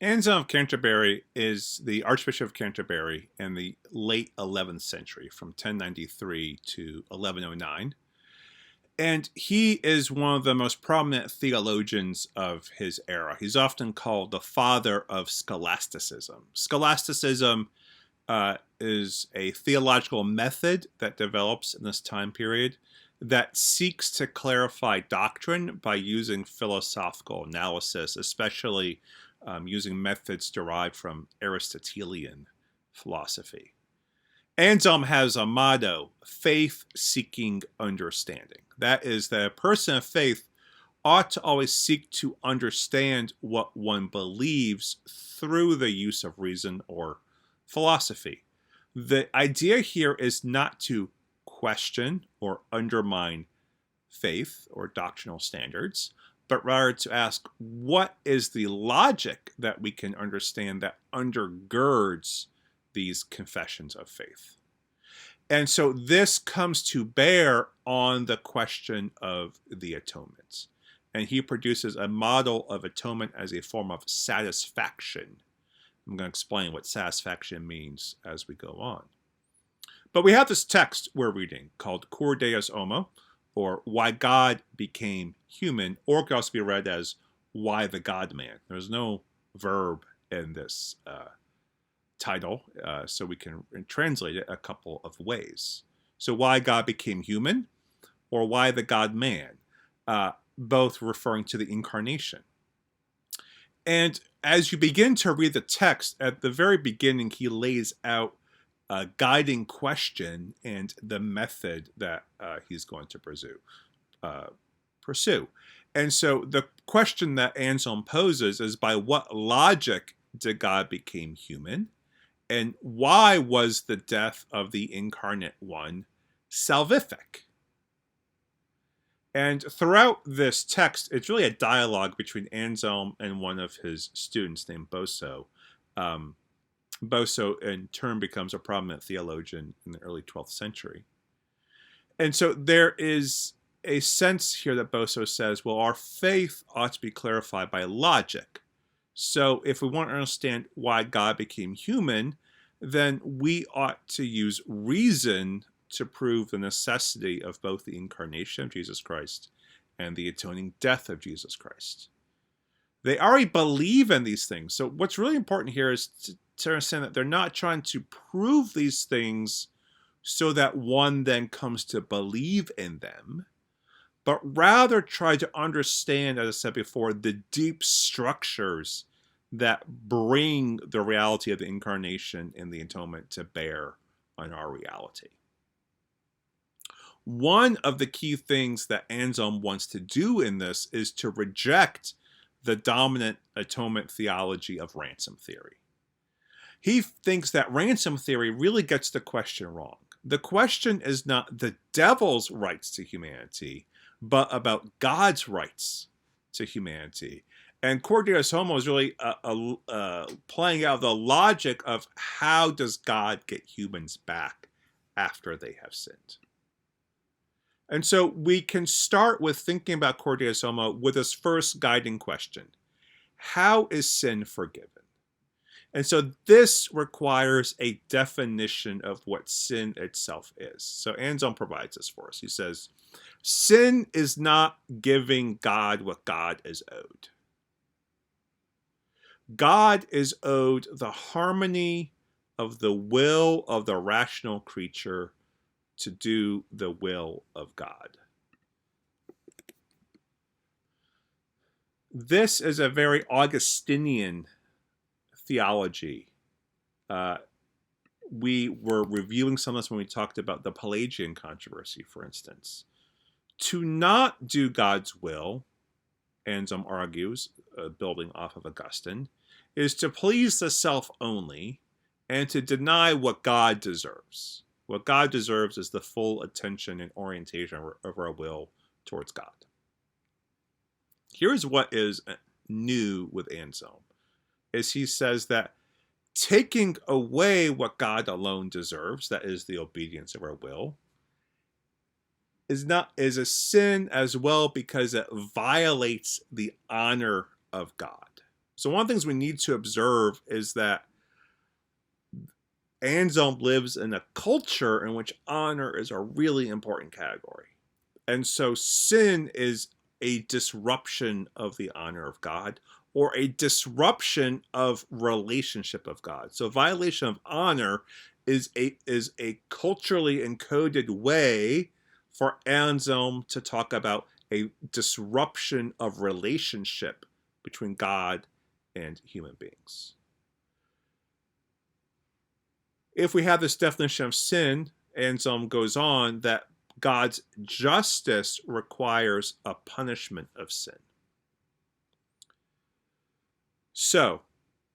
Anselm of Canterbury is the Archbishop of Canterbury in the late 11th century, from 1093 to 1109. And he is one of the most prominent theologians of his era. He's often called the father of scholasticism. Scholasticism is a theological method that develops in this time period that seeks to clarify doctrine by using philosophical analysis, especially using methods derived from Aristotelian philosophy. Anselm has a motto, faith-seeking understanding. That is, that a person of faith ought to always seek to understand what one believes through the use of reason or philosophy. The idea here is not to question or undermine faith or doctrinal standards, but rather to ask, what is the logic that we can understand that undergirds these confessions of faith? And so this comes to bear on the question of the atonement. And he produces a model of atonement as a form of satisfaction. I'm going to explain what satisfaction means as we go on. But we have this text we're reading called Cur Deus Homo, or Why God Became Human, or it could also be read as Why the God-Man. There's no verb in this title, so we can translate it a couple of ways. So why God became human, or why the God-Man, both referring to the incarnation. And as you begin to read the text, at the very beginning, he lays out a guiding question and the method that he's going to pursue. And so the question that Anselm poses is, by what logic did God become human? And why was the death of the incarnate one salvific? And throughout this text, it's really a dialogue between Anselm and one of his students named Boso. Boso, in turn, becomes a prominent theologian in the early 12th century. And so there is a sense here that Boso says, well, our faith ought to be clarified by logic. So if we want to understand why God became human, then we ought to use reason to prove the necessity of both the incarnation of Jesus Christ and the atoning death of Jesus Christ. They already believe in these things. So what's really important here is to understand that they're not trying to prove these things so that one then comes to believe in them, but rather try to understand, as I said before, the deep structures that bring the reality of the incarnation and the atonement to bear on our reality. One of the key things that Anselm wants to do in this is to reject the dominant atonement theology of ransom theory. He thinks that ransom theory really gets the question wrong. The question is not the devil's rights to humanity, but about God's rights to humanity. And Cur Deus Homo is really playing out the logic of how does God get humans back after they have sinned. And so we can start with thinking about Cur Deus Homo with this first guiding question. How is sin forgiven? And so this requires a definition of what sin itself is. So Anselm provides this for us. He says, sin is not giving God what God is owed. God is owed the harmony of the will of the rational creature to do the will of God. This is a very Augustinian theology. We were reviewing some of this when we talked about the Pelagian controversy, for instance. To not do God's will, Anselm argues, building off of Augustine, is to please the self only and to deny what God deserves. What God deserves is the full attention and orientation of our will towards God. Here's what is new with Anselm, is he says that taking away what God alone deserves, that is the obedience of our will, is a sin as well because it violates the honor of God. So one of the things we need to observe is that Anselm lives in a culture in which honor is a really important category. And so sin is a disruption of the honor of God, or a disruption of relationship of God. So violation of honor is a culturally encoded way for Anselm to talk about a disruption of relationship between God and human beings. If we have this definition of sin, Anselm goes on that God's justice requires a punishment of sin. So,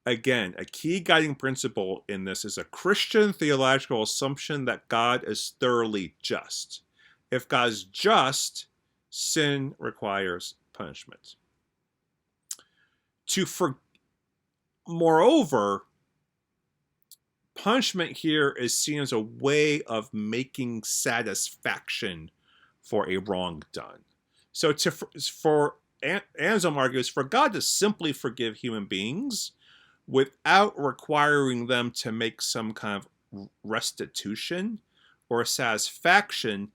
again, a key guiding principle in this is a Christian theological assumption that God is thoroughly just. If God's just, sin requires punishment. Moreover, punishment here is seen as a way of making satisfaction for a wrong done. So Anselm argues, for God to simply forgive human beings without requiring them to make some kind of restitution or satisfaction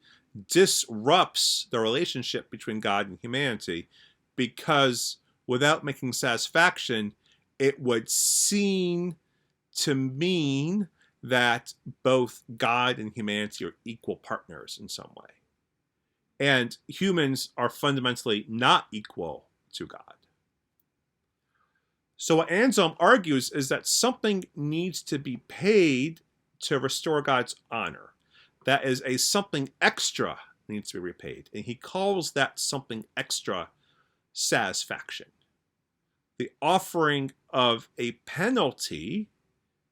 disrupts the relationship between God and humanity, because without making satisfaction, it would seem to mean that both God and humanity are equal partners in some way. And humans are fundamentally not equal to God. So what Anselm argues is that something needs to be paid to restore God's honor. That is, a something extra needs to be repaid. And he calls that something extra satisfaction. The offering of a penalty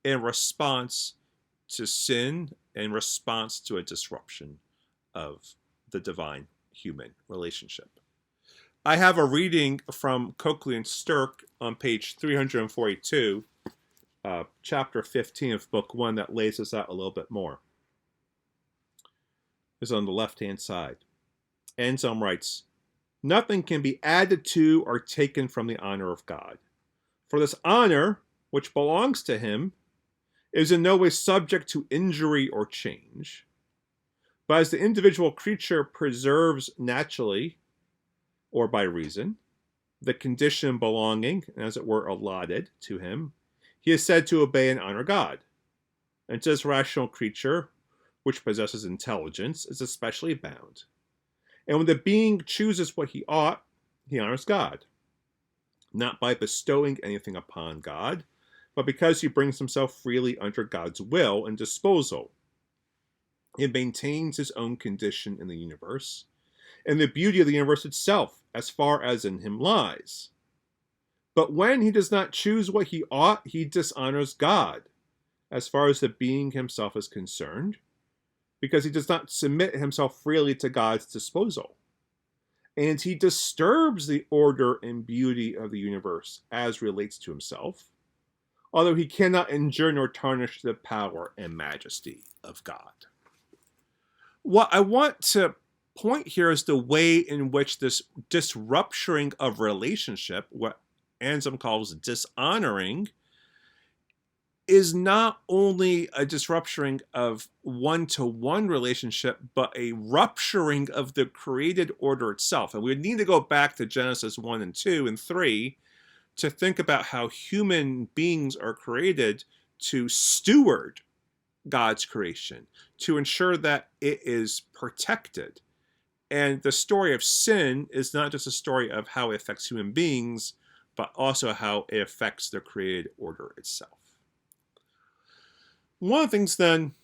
in response to sin, in response to a disruption of the divine-human relationship. I have a reading from Coakley and Sterk on page 342, chapter 15 of book 1, that lays this out a little bit more. It's on the left-hand side. Anselm writes, "Nothing can be added to or taken from the honor of God. For this honor, which belongs to him, is in no way subject to injury or change. But as the individual creature preserves naturally, or by reason, the condition belonging, as it were, allotted to him, he is said to obey and honor God. And this rational creature, which possesses intelligence, is especially bound. And when the being chooses what he ought, he honors God, not by bestowing anything upon God, but because he brings himself freely under God's will and disposal. He maintains his own condition in the universe, and the beauty of the universe itself, as far as in him lies. But when he does not choose what he ought, he dishonors God, as far as the being himself is concerned, because he does not submit himself freely to God's disposal. And he disturbs the order and beauty of the universe as relates to himself, although he cannot injure nor tarnish the power and majesty of God." What I want to point here is the way in which this disruption of relationship, what Anselm calls dishonoring, is not only a disruption of one-to-one relationship, but a rupturing of the created order itself. And we need to go back to Genesis 1 and 2 and 3 to think about how human beings are created to steward God's creation, to ensure that it is protected. And the story of sin is not just a story of how it affects human beings, but also how it affects the created order itself. One of the things then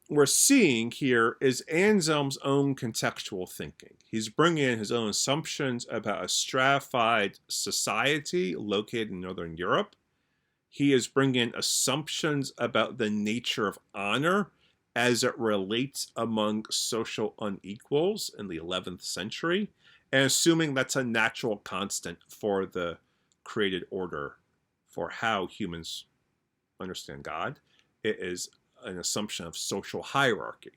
we're seeing here is Anselm's own contextual thinking. He's bringing in his own assumptions about a stratified society located in Northern Europe. He is bringing in assumptions about the nature of honor as it relates among social unequals in the 11th century, and assuming that's a natural constant for the created order for how humans understand God. It is an assumption of social hierarchy.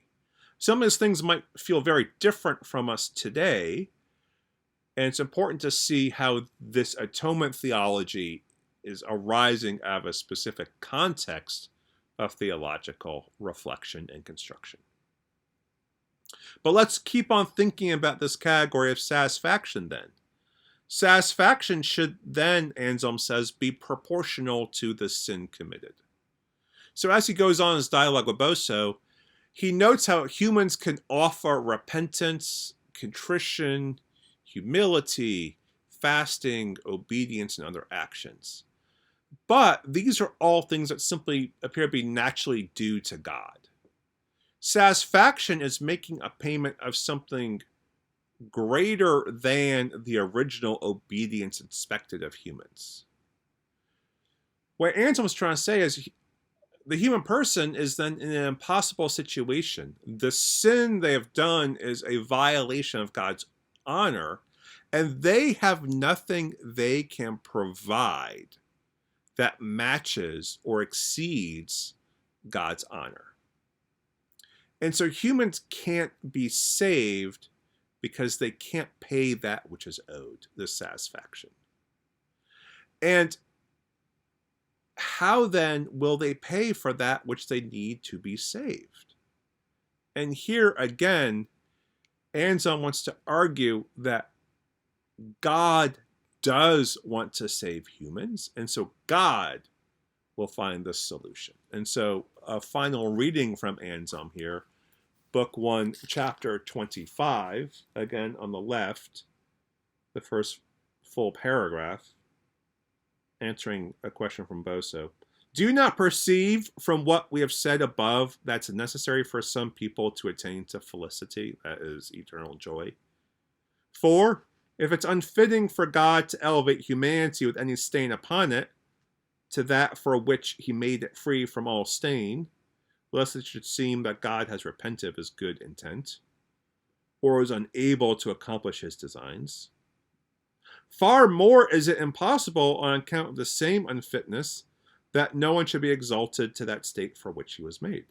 Some of these things might feel very different from us today, and it's important to see how this atonement theology is arising out of a specific context of theological reflection and construction. But let's keep on thinking about this category of satisfaction then. Satisfaction should then, Anselm says, be proportional to the sin committed. So as he goes on in his dialogue with Boso, he notes how humans can offer repentance, contrition, humility, fasting, obedience, and other actions. But these are all things that simply appear to be naturally due to God. Satisfaction is making a payment of something greater than the original obedience expected of humans. What Anselm is trying to say is the human person is then in an impossible situation. The sin they have done is a violation of God's honor, and they have nothing they can provide that matches or exceeds God's honor. And so humans can't be saved because they can't pay that which is owed, the satisfaction. And how then will they pay for that which they need to be saved? And here again, Anselm wants to argue that God does want to save humans, and so God will find the solution. And so a final reading from Anselm here, Book 1, Chapter 25, again on the left, the first full paragraph, answering a question from Boso. Do you not perceive from what we have said above that's necessary for some people to attain to felicity, that is, eternal joy? For, if it's unfitting for God to elevate humanity with any stain upon it, to that for which he made it free from all stain, lest it should seem that God has repented of his good intent, or is unable to accomplish his designs. Far more is it impossible on account of the same unfitness that no one should be exalted to that state for which he was made.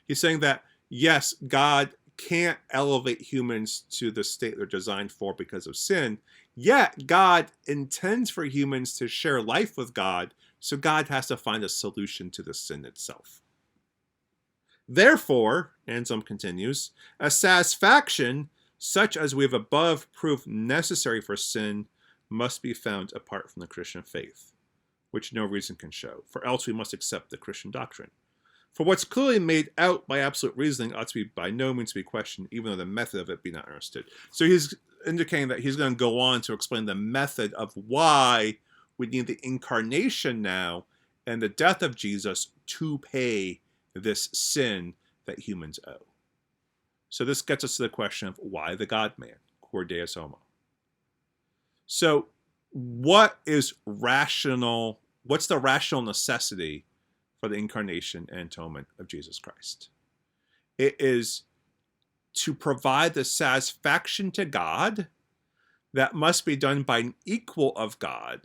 He's saying that, yes, God can't elevate humans to the state they're designed for because of sin, yet God intends for humans to share life with God, so God has to find a solution to the sin itself. Therefore, Anselm continues, a satisfaction such as we have above proved necessary for sin must be found apart from the Christian faith, which no reason can show, for else we must accept the Christian doctrine. For what's clearly made out by absolute reasoning ought to be by no means to be questioned, even though the method of it be not understood. So he's indicating that he's going to go on to explain the method of why we need the incarnation now and the death of Jesus to pay this sin that humans owe. So this gets us to the question of why the God-man, Cur Deus Homo. So what is rational? What's the rational necessity for the incarnation and atonement of Jesus Christ? It is to provide the satisfaction to God that must be done by an equal of God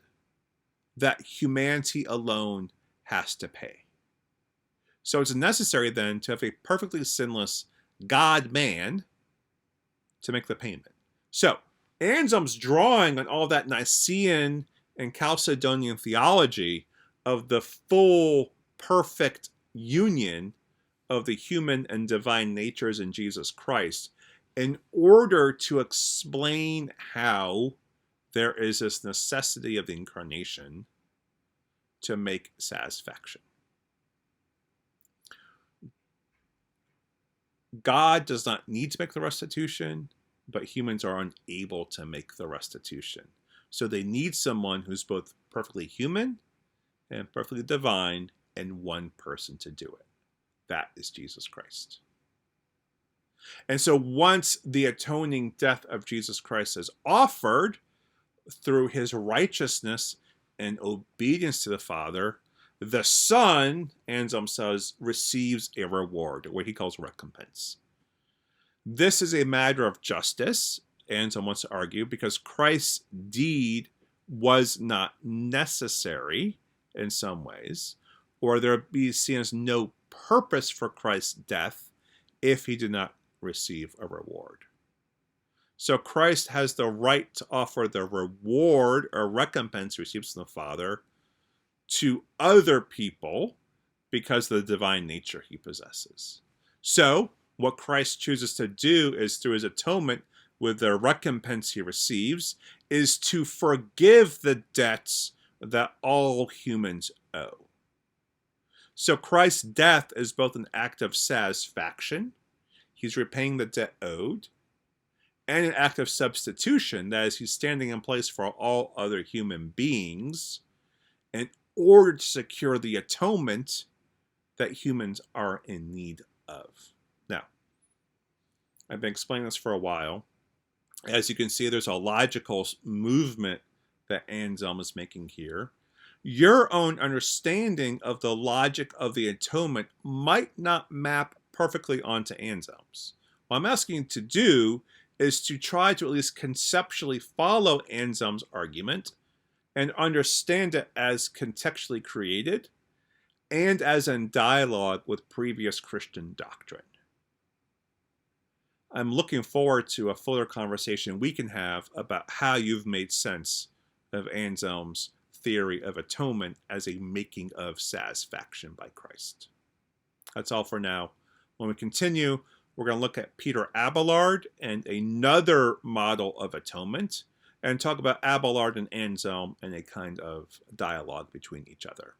that humanity alone has to pay. So it's necessary then to have a perfectly sinless God-man to make the payment. So Anselm's drawing on all that Nicene and Chalcedonian theology of the full, perfect union of the human and divine natures in Jesus Christ in order to explain how there is this necessity of the incarnation to make satisfaction. God does not need to make the restitution, but humans are unable to make the restitution. So they need someone who's both perfectly human and perfectly divine and one person to do it. That is Jesus Christ. And so once the atoning death of Jesus Christ is offered through his righteousness and obedience to the Father, the Son, Anselm says, receives a reward, what he calls recompense. This is a matter of justice, Anselm wants to argue, because Christ's deed was not necessary in some ways, or there would be seen as no purpose for Christ's death if he did not receive a reward. So Christ has the right to offer the reward or recompense he receives from the Father to other people because of the divine nature he possesses. So what Christ chooses to do is through his atonement with the recompense he receives is to forgive the debts that all humans owe. So Christ's death is both an act of satisfaction, he's repaying the debt owed, and an act of substitution, that is, he's standing in place for all other human beings in order to secure the atonement that humans are in need of. Now, I've been explaining this for a while. As you can see, there's a logical movement that Anselm is making here. Your own understanding of the logic of the atonement might not map perfectly onto Anselm's. What I'm asking you to do is to try to at least conceptually follow Anselm's argument and understand it as contextually created and as in dialogue with previous Christian doctrine. I'm looking forward to a fuller conversation we can have about how you've made sense of Anselm's theory of atonement as a making of satisfaction by Christ. That's all for now. When we continue, we're going to look at Peter Abelard and another model of atonement, and talk about Abelard and Anselm and a kind of dialogue between each other.